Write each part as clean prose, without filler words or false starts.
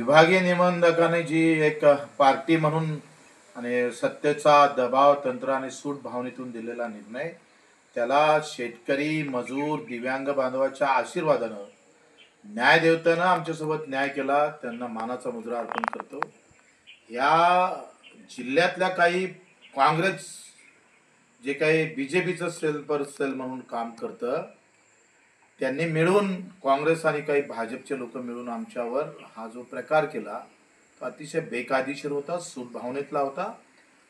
विभागीय निबंधकाने जी एक पार्टी म्हणून आणि सत्तेचा दबाव तंत्र आणि सूट भावनेतून दिलेला निर्णय, त्याला शेतकरी मजूर दिव्यांग बांधवाच्या आशीर्वादानं न्यायदेवतेनं आमच्यासोबत न्याय केला, त्यांना मानाचा मुजरा अर्पण करतो. या जिल्ह्यातल्या काही काँग्रेस जे काही बीजेपीचं सेल म्हणून काम करतं, त्यांनी मिळून काँग्रेस आणि काही भाजपचे लोक मिळून आमच्यावर हा जो प्रकार केला तो अतिशय बेकायदेशीर होता, सूट भावनेतला होता.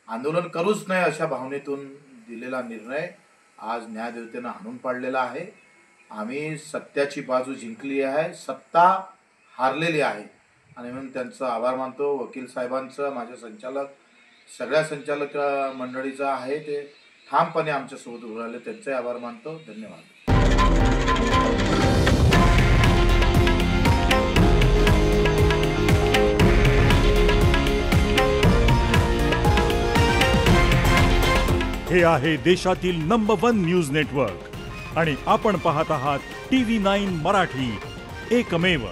आंदोलन करूच नये अशा भावनेतून दिलेला निर्णय आज न्यायदेवतेनं हाणून पाडलेला आहे. आम्ही सत्याची बाजू जिंकली आहे, सत्ता हारलेली आहे आणि म्हणून त्यांचं आभार मानतो. वकील साहेबांचं, माझे संचालक, सगळ्या संचालक मंडळीचं आहे ते ठामपणे आमच्यासोबत उभं राहिले, त्यांचे आभार मानतो. धन्यवाद. हे आहे देशातील नंबर 1 न्यूज नेटवर्क आणि आपण पाहत आहात TV9 मराठी, एकमेव.